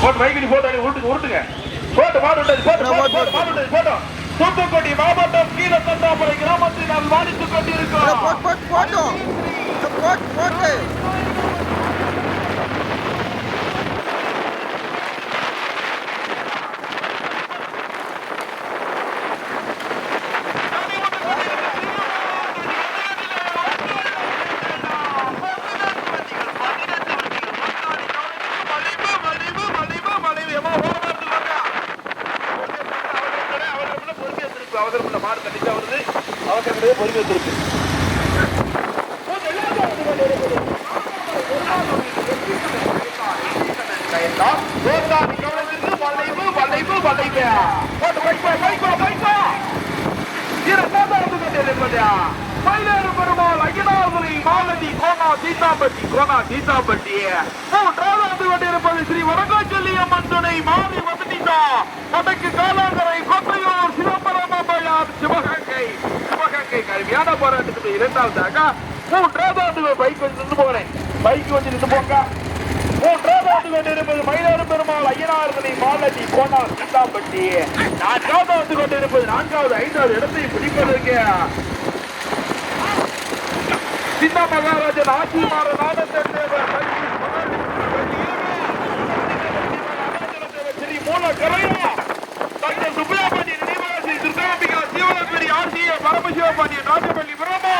போட்டு வைக்கடி போட்டு உருட்டுங்க போட்டு மாடு போட்டு தூத்துக்குடி மாவட்டம் கீழத்தந்தாமரை கிராமத்தில் நான் வாடித்துக் கொண்டிருக்கிறோம். அவசரப்பட்ட மாடு கண்டிப்பா வருது. அவசரப்பட்டே பொறுமை திருப்பி மயிலேறு பெருமாள் அகிலாதுரை மாலதி கோனா சீதாம்பட்டி மூன்றாவது கொண்டிருப்பது ஸ்ரீ வடகாச்செல்லி அம்மன் துணை மாறி வசனிதா வடக்கு காலாங்கரை கொத்தையூர் சிவபரமபயார் சிவகங்கை கருமையான போராட்டத்துக்கு இரண்டாவதாக மூன்றாவது பைக் கொஞ்சம் நின்று போகிறேன். பைக் கொஞ்சம் நின்று போங்க. மூன்றாவது கொண்டிருப்பது மயிலாறு பெருமாள் ஐயனார்களை மாலதி கோனா சீதாம்பட்டி. நான்காவது கொண்டிருப்பது ஐந்தாவது இடத்தை பிடிப்பதற்கு சின்ன மகாராஜன் ஆட்சி மாற நாடத்தேவர் ஸ்ரீ மூல கரையா டாக்டர் சுப்பையாபாண்டி நினைவாசி துர்காம்பிகா சிவகங்கரி ஆர்சிஏ பரமசிவபாண்டிய நாட்டுப்பள்ளி பிரமா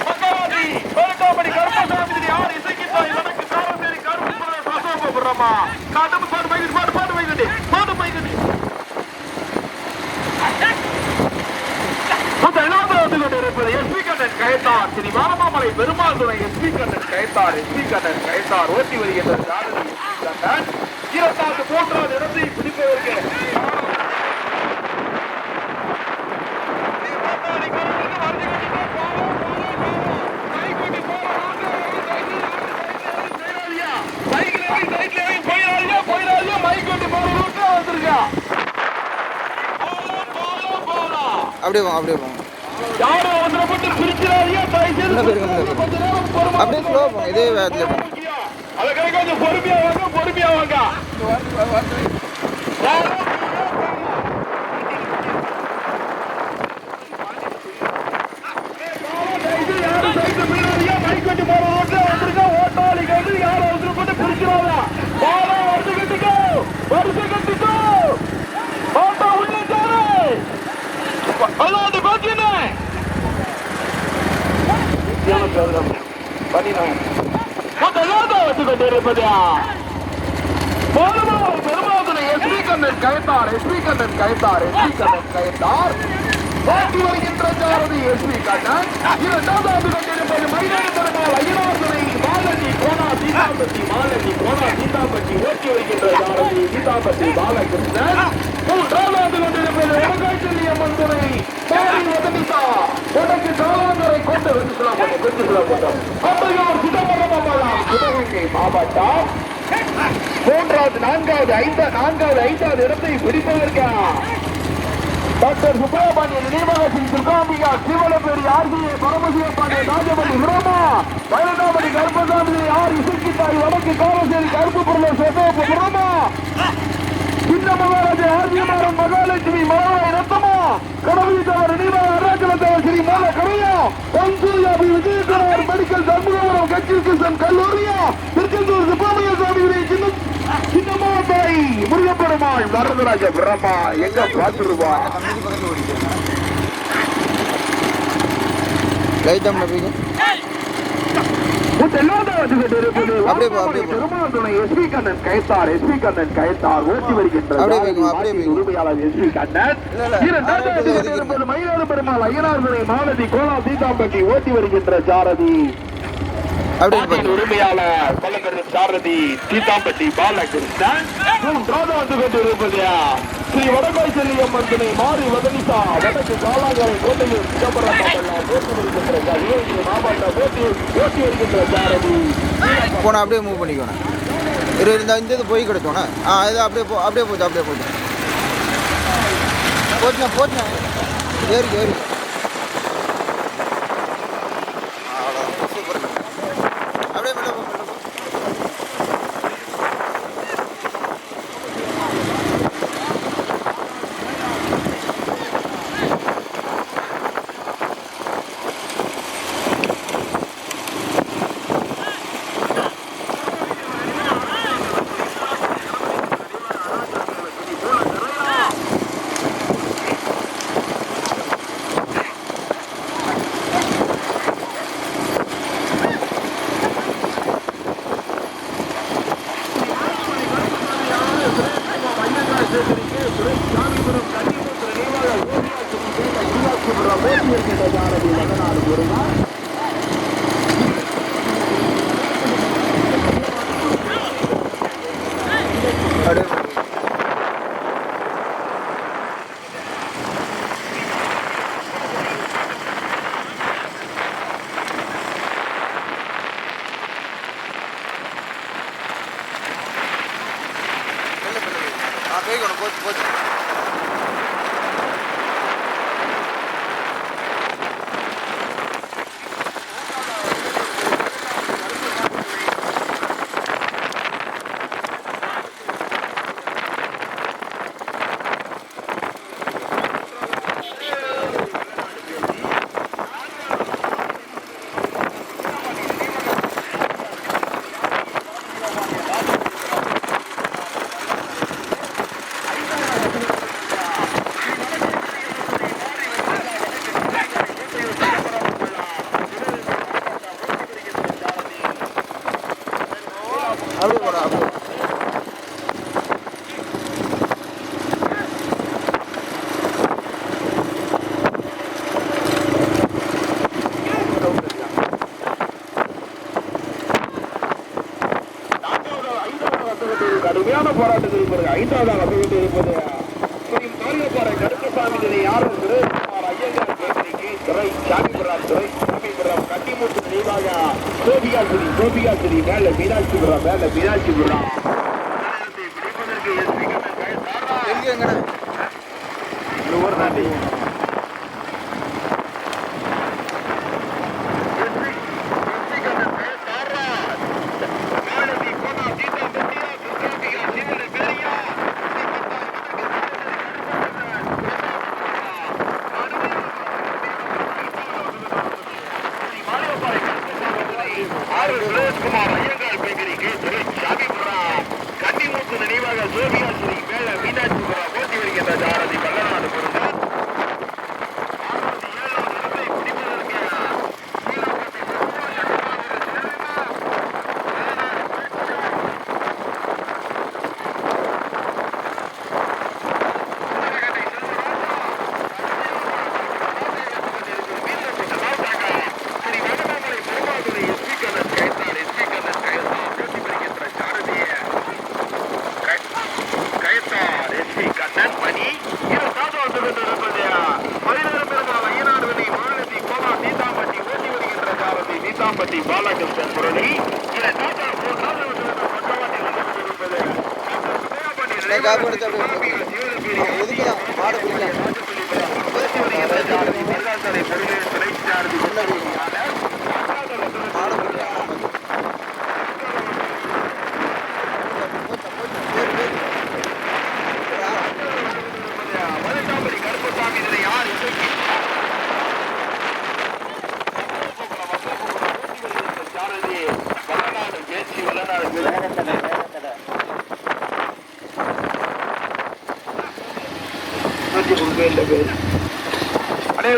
மகாராஜி பேரட்டாபடி கருப்பசாமி ஆர் இசைக்கித்தாய் எனக்கு காரசேரி கருப்புப்புற சாசோப பிரமா காட்டு பாட்டு வைக்கண்டி கொண்டிருப்பது எஸ்பி கண்ணன் கயத்தார் ஸ்ரீ வாரமாமலை பெருமாள் துணை எஸ்பி கண்ணன் கயத்தார் ஓட்டி வருகின்ற சாரதி கண்ணன் இரண்டாவது மூன்றாவது இடத்தை பிடிப்பதற்கு அப்படியே வாங்க யாரும் அவசரப்பட்டு பிரிக்கிறாரியா அப்படியே ஸ்லோ போங்க. இதே வேகத்தில் அதை கொஞ்சம் பொறுமையா வாங்க ஓட்டாளிக்கு வந்து யாரும் அவசரப்பட்டு பிரிக்கிறாரா வருஷ கட்டிக்கோ ஓட்டா உள்ளே அதாவது பெருமாதுரை எஸ்பி கண்ணன் கயத்தார் ஓட்டி வருகின்ற சாரதி எஸ்பி கண்ணன் இரண்டாவது கொண்டிருப்பது மயிலாடு பெருமாள் ஐயனார்துறை மாலதி கோனா சீதாம்பட்டி ஓட்டி வருகின்ற சாரதி சீதாம்பட்டி பாலகிருஷ்ணன் மூன்றாவது கொண்டிருப்பது வடகாச்செல்லி அம்மன் துணை மாறி வதனிதா உனக்கு காலாங்கரை கொண்டு கொத்தையூர் சிதம்பரம் சிவகங்கை மாவட்டம் நான்காவது ஐந்தாவது இடத்தை பிடிப்பதற்கு டாக்டர் சுப்பையாபாண்டிய நினைவாசி துர்காம்பிகா சிவலப்பேரி ஆர்சிஏ பரமசிவபாண்டிய ராஜபலி விரமா பைரட்டாபடி கருப்பசாமி ஆர் இசைக்கித்தாய் வடக்கு காரசேரி கருப்புப்புற சோப்பு விரமா சின்ன மகாராஜா ஆர்ஜிமாரன் மகாலட்சுமி மகாராய் ரத்தமா கடவுள் நினைவாக அருணாச்சலத்தேவர் ஸ்ரீ மூல கரையா பஞ்சூயாபி விஜயகுமார் மெடிக்கல் சண்முகபுரம் கட்சிகிருஷ்ணன் கல்லூரியா திருச்செந்தூர் சுப்பிரமணிய சுவாமி சின்னமாபாய் முருகப்பெருமாள் வரதராஜ பிரம்மா எங்க பார்த்துருவா எஸ்பி கண்ணன் கயத்தார் ஓட்டி வருகின்ற உரிமையாளர் எஸ்பி கண்ணன் மயிலாடு பெருமாள் ஐயனார்துறை மாலதி கோலா சீதாம்பட்டி ஓட்டி வருகின்ற சாரதி உரிமையாளர் சாரதி சீதாம்பட்டி பாலகிருஷ்ணன் மூன்றாவது கொண்டிருப்பது ஸ்ரீ வடகாச்செல்லி அம்மன் துணை மாறி வதனிதா வடக்கு காலாங்கரை கோட்டையூர் சிதம்பரம் ஓட்டி வருகின்ற சாரதி போனா அப்படியே மூவ் பண்ணிக்கோண்ணே. இந்த இது போய் கிடைச்சோண்ணே. இது அப்படியே போச்சு போச்சுண்ணா ஏறி சூப்பர். அப்படியே துறை சாமிபுரம் கன்னிமுத்திர நினைவாக உருவாக்கிபுரம் ஓட்டி இருக்கின்ற ஜாரதி வடநாடு முருகா போச்சு போச்சு. அப்படியே போட அப்படியே கடுமையான போராட்டத்தில் இருப்பது 5வது வந்து இருப்பது மாரியப்பாறை கருப்பசாமி யாரும் ஐயங்கார் பேட்டரிக்கு துறை சாமிபுரம் துறை சாமிபுரம் கட்டிமுத்து நினைவாக சோபிகாசிரி மேல மீனாட்சிபுரம் பிடிப்பதற்கு எங்கண்ணா ஊர் தாண்டி சுரேஷ்குமார் ஐயங்கார் பேக்கரிக்கு துறை சாமிபுரம் கன்னிமுத்து நினைவாக சோபிகாசிரி மேல மீனாட்சிபுரம் ஓட்டி வருகின்ற ஜாரதி வல்லநாடு பொருள் பாலகிருஷ்ணன் முரளி ஒதுக்கலாம் மாடு பிடிக்கலாம் கருப்பசாமி யார்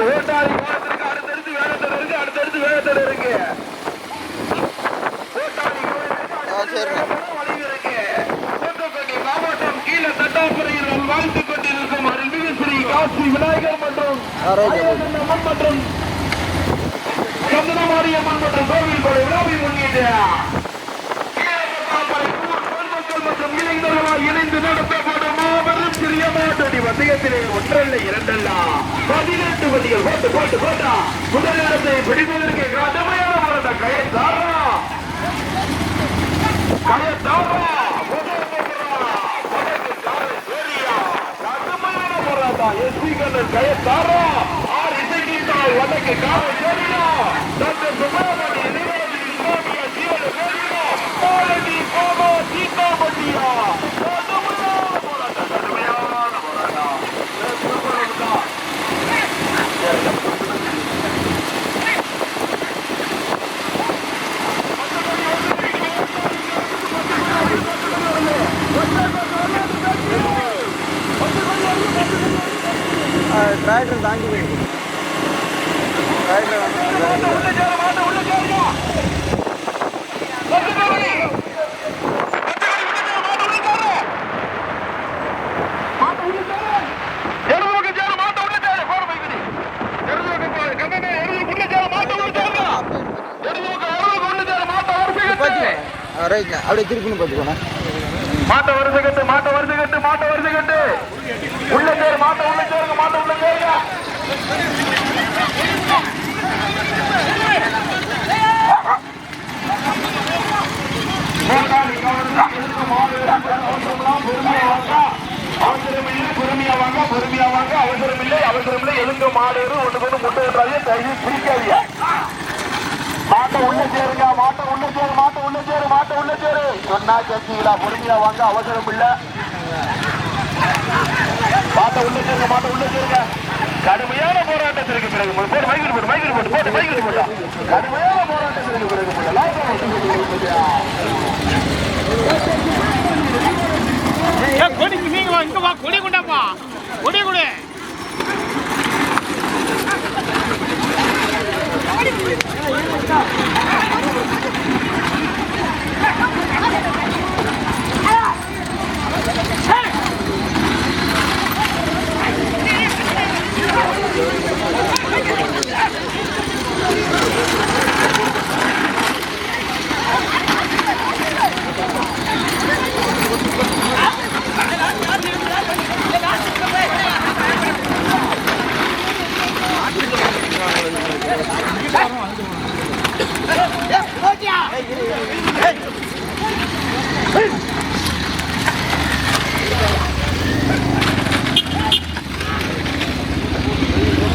ஓட்டாரி அடுத்தடுத்து வேகத்தட இருக்கு மாவட்டம் கீழே தட்டாப்புறையில் வாழ்த்துக் கொண்டிருக்கும் அருள்மிகு ஸ்ரீ காசி விநாயகர் மற்றும் சந்தனமாரியம்மன் மற்றும் கோவில் கொலை விழாவை முன்னிட்டு மற்றும் இளைஞர்களால் இணைந்து நடத்தப்படும் மாபெரும் சிறிய மாட்டடி வந்தயத்திலே ஒன்றல்ல இரண்டல்ல 18 வண்டிகள் போட்டா முதல் இடத்தை பிடிப்பதற்கு கடுமையான போராட்ட கயத்தாரா கடுமையான போராட்டம் எஸ்பி கண்ணன் கயத்தாரா ஆர் இசைக்கிட்டால் வடக்கு காவல் சரியா டாக்டர் சுப்பிரமணிய நினைவாளி இஸ்லாமிய ஜீவன சரியா பாலடி கோபா சீதா பட்டியா கடுமையான போராட்டம் டிராக்டர் தாங்கி டிராக்டர் ரைட்ண்ணே அப்படியே திருப்பின்னு பார்த்துக்கோண்ணே. மாட்ட வருது கட்டு மாட்ட வருது கட்டு மாட்ட வருது கட்டு உள்ள சேரு மாட்ட உள்ள சேருங்க மாட்ட உள்ள சேருங்க பொறுமையா வாங்க பொறுமையா வாங்க அவசரம் இல்லை எதுங்க மாடு ஒன்று கொண்டு முட்டை விட்டுறாதே தயவு பிரிக்காதீங்க. மாட்ட உள்ள சேருங்க மாட்ட உள்ள சேரு மாட்ட உள்ள சேரு மாட்ட உள்ள சேரு சொன்னா கேட்கீங்களா? பொறுமையா வாங்க அவசரம் இல்ல மாட்ட உள்ள சேருங்க மாட்ட உள்ள சேருங்க. கடுமையான போராட்டத்திற்கு பிறகு போட்டு மைக்கிட்டு போட்டு மைக்கிட்டு போட்டா கடுமையான போராட்டத்திற்கு பிறகு கொடிக்கு நீங்க வா இங்க வா கொடி கொண்டாப்பா கொடி கொடு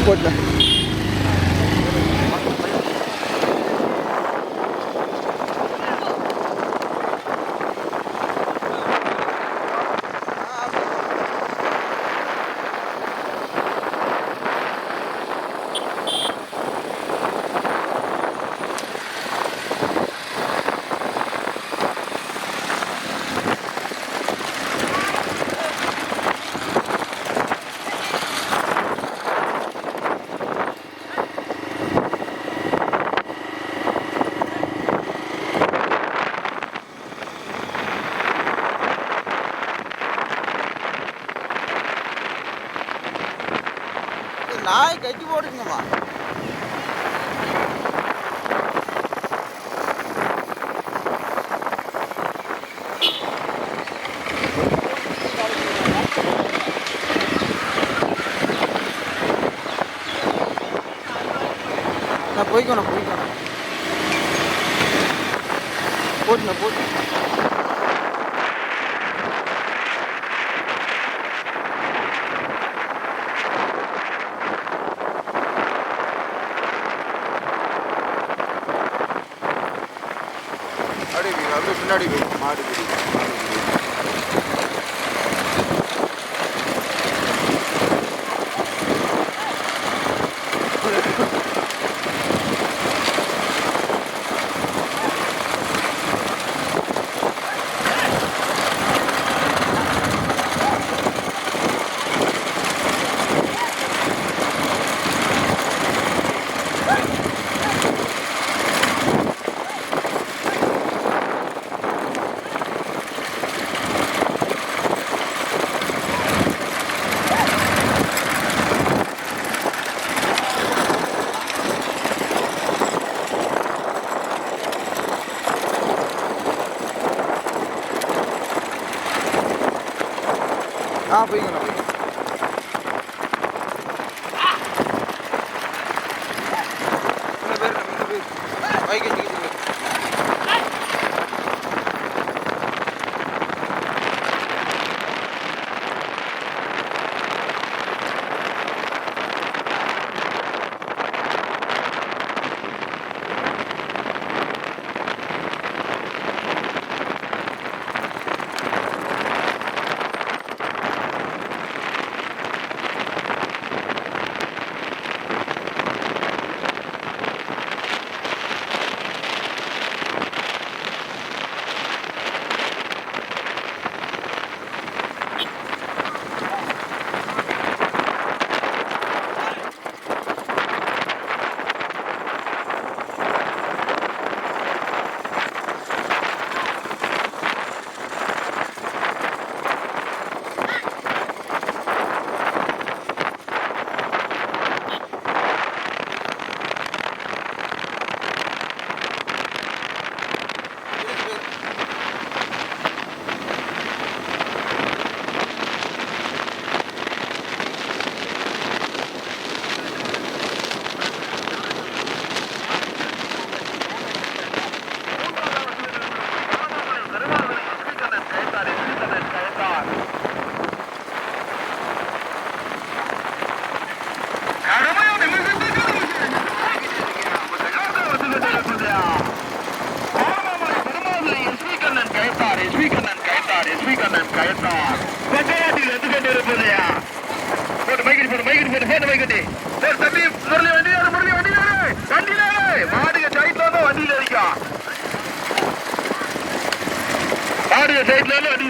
போட்டு நாய் கட்டி போட்டுங்கம்மா. நான் போய்க்கணும் போட்டு அப்படியே பின்னாடி மாடு போய்க்கணும். பைக்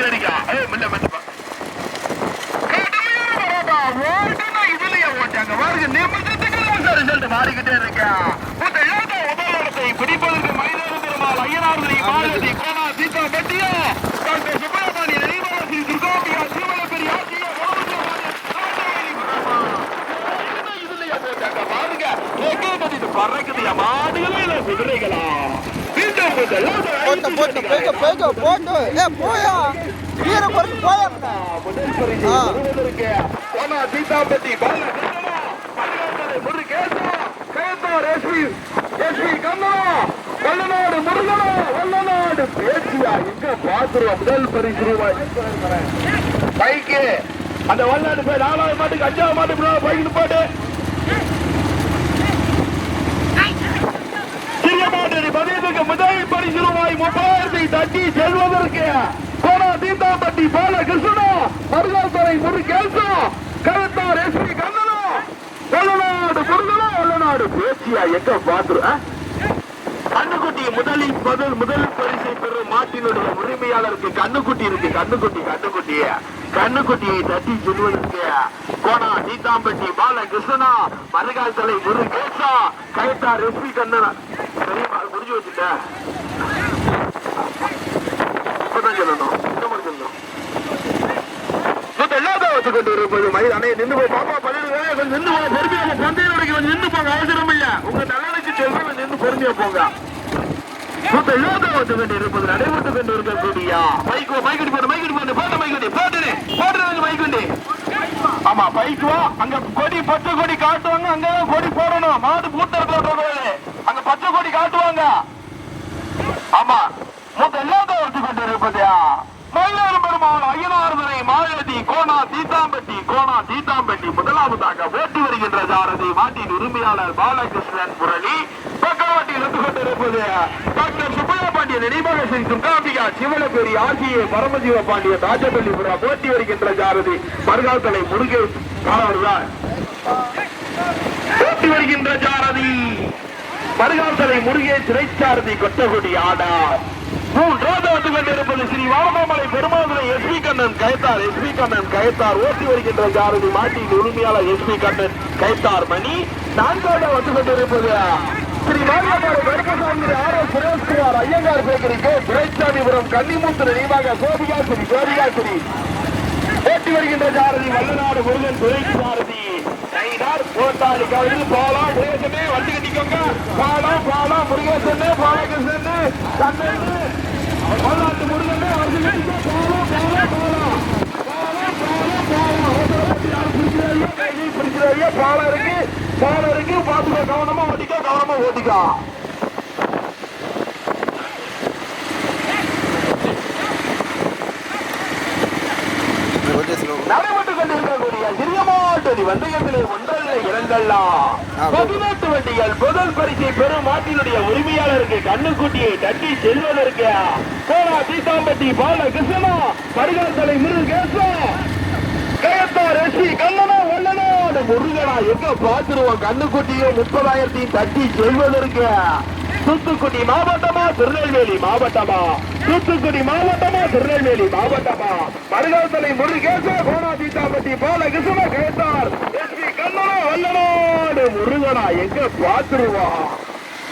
அடிக்கா மெல்ல மெல்ல ஓட்டுனா இதுலயே ஓட்டாங்க பாருங்க நிமிஷத்துக்கு ரிசல்ட் மாறிக்கிட்டே இருக்கா உபயோகத்தை பிடிப்பதற்கு மைதான பெருமாள் ஐயனார்மணி மாலதி கோணா சீதா பட்டியா டாக்டர் சுப்பிரமணிய நினைவாசி துர்காம்பியா சீவல பெரிய ஆசியா இதுலயே போட்டாங்க பாருங்க கட்டிட்டு பறக்குதியா மாடுகளே இல்ல குதிரைகளா போட்டு போட்டு போய்க்க போய்க்க போட்டு போயா வீர குறைச்சு போயா முதல் பரிசு பெறுவதற்கு கோணா சீதாபதி கயத்தார் எஸ்பி கண்ணா வல்லநாடு முருகனா வல்லநாடு பேச்சியா எங்க பாத்துருவோம் முதல் பரிசு ரூபாய் பைக்கு அந்த வல்லநாடு பேர் 4வது மாட்டுக்கு 5வது மாட்டுக்கு பைக்கு போட்டு சிறிய மாட்டு பதிவுக்கு முதல் பரிசு ரூபாய் 30,000 தட்டி செல்வதற்கு கோணா சீதாபட்டி பாலகிருஷ்ணா மருகாத்துறை முருகேசா கருத்தார் எஸ்பி கண்ணனா வல்லநாடு முருகனா வல்லநாடு பேச்சியா எங்க பாத்துரு கண்ணுக்குட்டி முதல் பரிசை பெறும் மாட்டினுடைய உரிமையாளருக்கு கண்ணுக்குட்டி இருக்கு கண்ணுக்குட்டியை தட்டி செல்வதற்கு கோணா சீதாம்பட்டி பாலகிருஷ்ணா மருகால் தலை முருகேசா கயத்தார் எஸ்பி கண்ணனா தெரியுமா புரிஞ்சு வச்சுட்ட சொல்லணும் நின்று போய் பாப்பா பண்ணிடுங்க நின்று போங்க பொறுமையாக பந்தயம் நடக்க நின்று போங்க அவசரம் இல்ல உங்க நல்லனுக்கு சொல்றேன் நின்று பொறுமையா போங்க இருப்பது நடைபெற்று கொண்டு இருக்கக்கூடிய ஆமா பைக்குவா அங்க கொடி பச்சை கொடி காட்டுவாங்க அங்க கொடி போடணும் மாடு பூத்தரத்துல அங்க பச்சை கொடி காட்டுவாங்க ஆமா எல்லாத்தையும் வச்சு கொண்டு இருப்பதையா மயிலாறு பெருமாள் ஐயனார்மனை மாலதி கோணா சீதாம்பட்டி முதலாவதாக ஓட்டி வருகின்ற சாரதி மாட்டின் உரிமையாளர் பாலகிருஷ்ணன் முரளி பக்கவாட்டில் இருந்து கொண்டிருப்பது டாக்டர் சுப்பையா பாண்டியன் நினைவாக ஸ்ரீ துர்காம்பிகா சிவலப்பேரி ஆசியை பரமஜீவ பாண்டியன் ராஜபள்ளிபுரம் ஓட்டி வருகின்ற சாரதி மருகாத்தலை முருகேஷ் ஓட்டி வருகின்ற சாரதி மருகாத்தலை முருகேஷ் சிறைச்சாரதி கொட்டகுடி ஆடார் மூன்றாவது வந்து கொண்டிருப்பது ஸ்ரீ வாமமலை பெருமாதுரை எஸ்பி கண்ணன் கயத்தார் ஓட்டி வருகின்ற சாரதி மாட்டின் உரிமையாளர் எஸ்பி கண்ணன் கயத்தார் மணி நான்காவது வந்து கொண்டிருப்பது ஸ்ரீ மாரியம்மாள் கருப்பசாமி ஆர்.எஸ். சுரேஷ்குமார் ஐயங்கார் பேக்கரிக்கு துரைசாமிபுரம் கன்னிமூத்து நினைவாக கோபிகாசிரி ஓட்டி வருகின்ற சாரதி வல்லநாடு முருகன் துறை சாரதி போட்டாளி கவிதை போலாம் முருகேசனே வண்டி கட்டிக்கோங்க பாலம் முருகேசனே பாலகிருஷ்ணன் கண்ணன் வல்லாட்டு முருகனே வண்டி கட்டிக்கோ பாலம் இருக்கு பாத்துக்கோ கவனமா ஓட்டிக்கோ நடைபெற்றுக் கொண்டிருக்கக்கூடிய சிறிய மாட்டடி வந்தயத்திலே ஒன்றல்ல இரண்டல்லாம் 18 வண்டிகள் முதல் பரிசை பெறும் மாட்டினுடைய உரிமையாளருக்கு கண்ணுக்குட்டியை தட்டி செல்வதற்கு கோணா சீதாம்பட்டி பாலகிருஷ்ணா மருகாத்தலை முருகேசா கயத்தார் எஸ்பி கண்ணனா வல்லநாடு முருகனா எங்க பாத்துருவோம் கண்ணுக்குட்டியை 30,000 தட்டி செல்வதற்கு தூத்துக்குடி மாவட்டமா திருநெல்வேலி மாவட்டமா மருகாத்தலை முருகேசா கோணா சீதாம்பட்டி பாலகிருஷ்ணா கயத்தார் எஸ்பி கண்ணனா வல்லநாடு முருகனா எங்க பாத்துருவா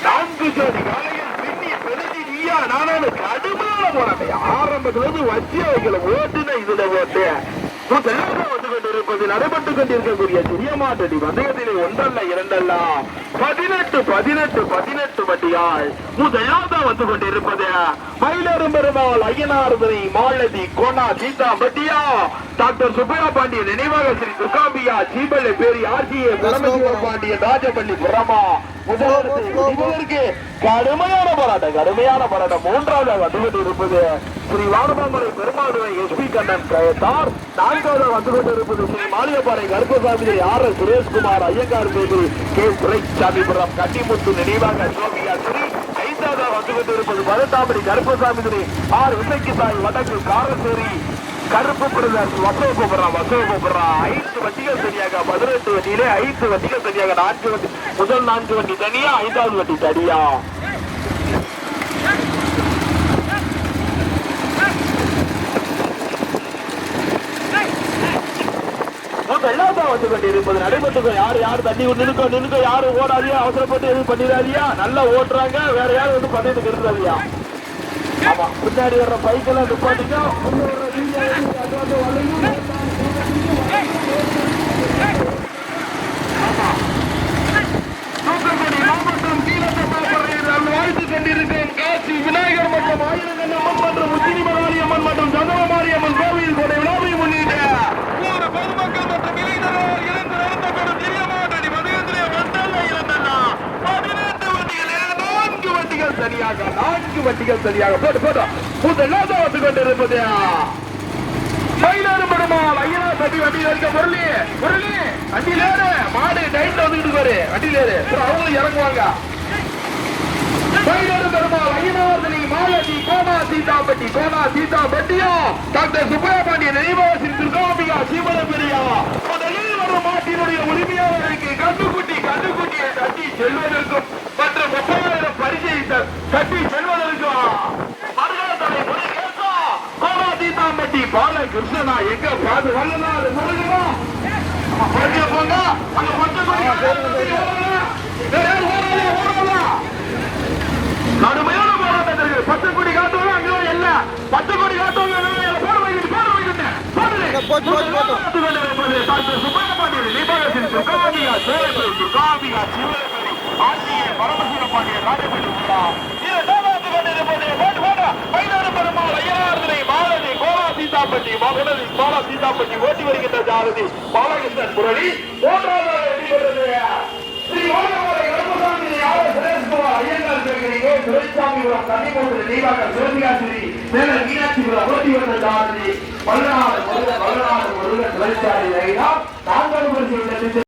4 ஜோடி காலையில் பின்னி பெருதி நீயா நானு கடுமையான போராட்டம் ஆரம்பத்துல இருந்து வச்சிய வைக்கல ஓட்டுன இதுல ஓட்டு வந்து கொண்டிருப்பது நடைபெற்றுக் கொண்டிருக்கக்கூடிய சிறிய மாட்டடி வந்தயத்திலே ஒன்றல்ல இரண்டல்ல 18 வண்டியால் முதலாவதா வந்து கொண்டிருப்பது மயிலாறு பெருமாள் ஐயனார்மனை மாலதி கோணா சீதாம்பட்டியா டாக்டர் சுப்பையா பாண்டியன் நினைவாக ஸ்ரீ துர்காம்பியா சீபல்ல பேரி ஆர்ஜிஏ பரமசிவ பாண்டியன் ராஜபள்ளி புறமா முதல்வருக்கு கடுமையான போராட்டம் மூன்றாவது வந்து கொண்டிருப்பது ஸ்ரீ வானமாமலை பெருமாளுரை எஸ்பி கண்ணன் கயத்தார் நான்காவது வந்து கொண்டிருப்பது ஸ்ரீ மாளியப்பாறை கருப்பசாமி ஆர்.எஸ். சுரேஷ்குமார் ஐயங்கார் பேரு கே துரைசாமிபுரம் கன்னிமுத்து நினைவாக சோபியா ஸ்ரீ ஐந்தாவது வந்து கொண்டிருப்பது பதத்தாமணி கருப்பசாமி ஆர் விசைக்கு தாய் வடக்கு காரசேரி கருப்பு பிரதர் வசோகோபுரம் 5 வண்டிகள் சரியாக 18 வண்டியிலே 5 வண்டிகள் சரியாக 4 வண்டி முதல் 4 வண்டி தனியா 5வது வண்டி தனியா வந்து கொண்டு இருப்பது நடைபெற்று யாரு தண்ணி நிற்க யாரும் ஓடாதியா அவசரப்பட்டு எதுவும் பண்ணிடாதியா நல்லா ஓட்டுறாங்க வேற யாரும் வந்து பண்ணிட்டு இருக்கிறாதியா ஆமா பின்னாடி வர்ற பைக்கெல்லாம் நிப்பாட்டிங்க தூத்துக்குடி மாவட்டம் கீழத்தப்பாளையம் வாழ்த்து கொண்டிருக்கும் காசி விநாயகர் மற்றும் ஆயிரங்கன் அம்மன் மற்றும் உச்சினிமராளி அம்மன் மற்றும் சந்தனமாரி அம்மன் கோவில் கொடை விழாவை முன்னிட்டு ஊர் பொதுமக்கள் மற்றும் இளைஞர்கள் இருந்து நடத்தப்படும் திரியமாட்டடி மதுகந்திரிய வந்தல்ல இருந்தல்லா 18 வண்டிகளே 4 வண்டிகள் சரியாக போட்டு முதலாவது வந்து கொண்டிருப்பது மயிலாறு பெருமாள் ஐயா தட்டி வண்டியில் இருக்க முரளி வண்டியிலேரு மாடு டைட்ல வந்துட்டு பாரு வண்டியிலேரு அவங்களும் இறங்குவாங்க மயிலாறு பெருமாள் ஐயனாவர்தனி மாலதி கோனா சீதாபட்டியும் டாக்டர் சுப்பையா பாண்டியன் நினைவாசின் துர்காம்பிகா சீமரபெரியா முதலில் வரும் மாட்டினுடைய உரிமையாளருக்கு கண்டுக்குட்டியை தட்டி செல்வதற்கும் மற்றும் 30,000 பரிசை தட்டி செல்வதற்கும் சீதாம்பட்டி பாலகிருஷ்ணனா எங்க பாது வல்லனாரு முருகனா போங்க அங்க கடுமையான போராட்டத்திற்கு 10 கோடி காட்டுவாங்க அங்கே இல்ல 10 கோடி காட்டுவாங்க போட வைக்கிட்டு சுப்பிரமணியன் துர்காம்பிகா சிவரபதி ஆசிய பரமசிவ பாண்டியன் ராஜபதி மயிலாறு பெருமாள் ஐயனார்தனை மாலதி கோலா சீதாப்பட்டி ஓட்டி வருகின்ற ஜாரதி பாலகிருஷ்ணன் முரளி துரைசாமிபுரம் கன்னிமூன்று தீபாக சிவகாசிரி மேலர் மீனாட்சிபுரம் ஓட்டி வந்த ஜாரதி வல்லநாடு முருகன் துரைசாமி நான்காவது